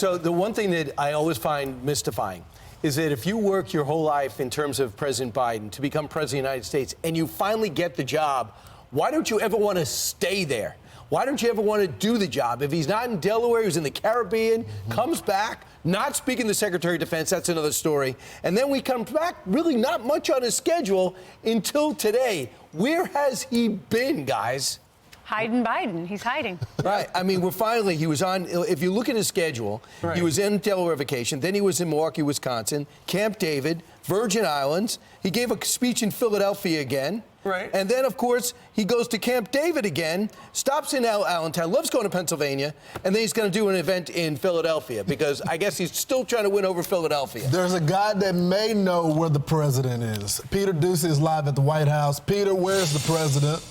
So the one thing that I always find mystifying is that if you work your whole life in terms of President Biden to become president of the United States and you finally get the job, why don't you ever want to stay there? Why don't you ever want to do the job? If he's not in Delaware, he's in the Caribbean, comes back, not speaking to the Secretary of Defense, that's another story. And then we come back, really not much on his schedule until today. Where has he been, guys? Hiding Biden. He's hiding. Right. I mean, he was on, if you look at his schedule, right. He was in Delaware vacation, then he was in Milwaukee, Wisconsin, Camp David, Virgin Islands. He gave a speech in Philadelphia again. Right. And then, of course, he goes to Camp David again, stops in Allentown, loves going to Pennsylvania, and then he's going to do an event in Philadelphia because I guess he's still trying to win over Philadelphia. There's a guy that may know where the president is. Peter Doocy is live at the White House. Peter, where's the president?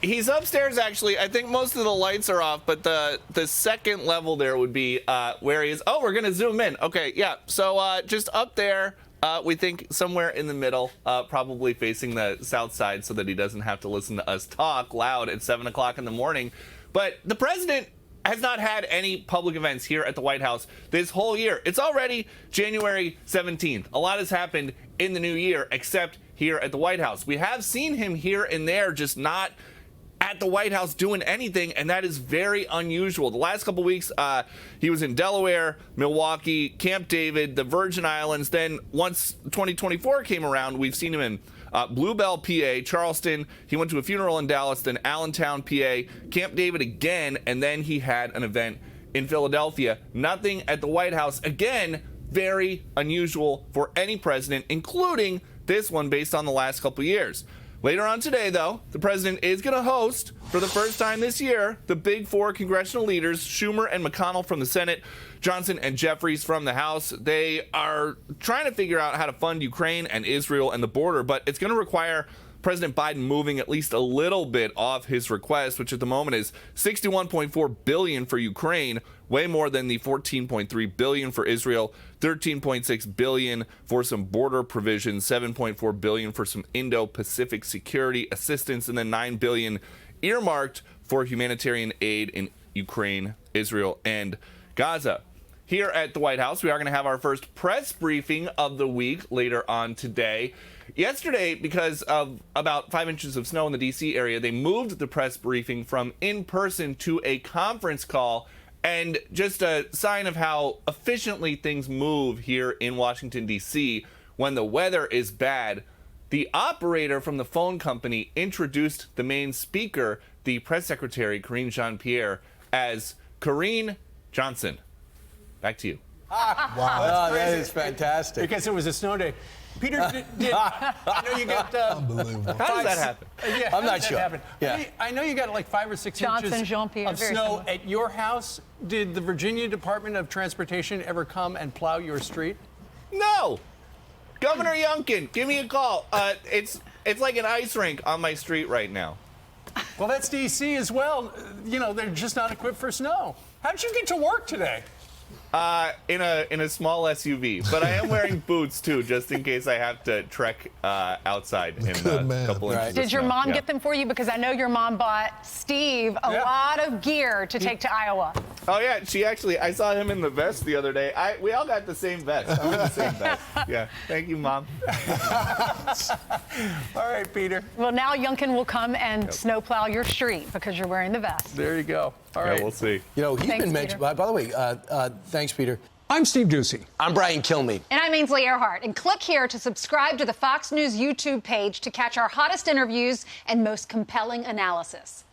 He's upstairs, actually. I think most of the lights are off, but the second level there would be where he is. Oh, we're going to zoom in. Okay, yeah. So just up there, we think somewhere in the middle, probably facing the south side so that he doesn't have to listen to us talk loud at 7 o'clock in the morning. But the president has not had any public events here at the White House this whole year. It's already January 17th. A lot has happened in the new year, except here at the White House. We have seen him here and there, just not at the White House doing anything, and that is very unusual. The last couple weeks, he was in Delaware, Milwaukee, Camp David, the Virgin Islands. Then once 2024 came around, we've seen him in Bluebell, PA, Charleston. He went to a funeral in Dallas, then Allentown, PA, Camp David again, and then he had an event in Philadelphia. Nothing at the White House. Again, very unusual for any president, including this one based on the last couple years. Later on today, though, the president is going to host, for the first time this year, the big four congressional leaders, Schumer and McConnell from the Senate, Johnson and Jeffries from the House. They are trying to figure out how to fund Ukraine and Israel and the border, but it's going to require President Biden moving at least a little bit off his request, which at the moment is $61.4 billion for Ukraine, way more than the $14.3 billion for Israel, $13.6 billion for some border provisions, $7.4 billion for some Indo-Pacific security assistance, and then $9 billion earmarked for humanitarian aid in Ukraine, Israel, and Gaza. Here at the White House, we are going to have our first press briefing of the week later on today. Yesterday, because of about 5 inches of snow in the D.C. area, they moved the press briefing from in-person to a conference call, and just a sign of how efficiently things move here in Washington, D.C. when the weather is bad. The operator from the phone company introduced the main speaker, the press secretary, Jean-Pierre, as Karine Johnson. Back to you. Wow, that is fantastic. Because it was a snow day. Peter, I know you got... Unbelievable. How does that happen? Yeah, I'm not sure. Yeah. I know you got like 5 or 6 inches Jean-Pierre, of snow at your house. Did the Virginia Department of Transportation ever come and plow your street? No. Governor Youngkin, give me a call. It's like an ice rink on my street right now. Well, that's D.C. as well. You know, they're just not equipped for snow. How did you get to work today? In a small SUV, but I am wearing boots too, just in case I have to trek outside in a couple inches. Did your mom get them for you? Because I know your mom bought Steve a lot of gear to take to Iowa. Oh yeah, she actually. I saw him in the vest the other day. We all got the same vest. I'm in the same vest. Yeah, thank you, Mom. All right, Peter. Well, now Youngkin will come and snowplow your street because you're wearing the vest. There you go. All right. Yeah, we'll see. You know, he's Thanks, been mentioned. By the way, thanks, Peter. I'm Steve Doocy. I'm Brian Kilmeade. And I'm Ainsley Earhart. And click here to subscribe to the Fox News YouTube page to catch our hottest interviews and most compelling analysis.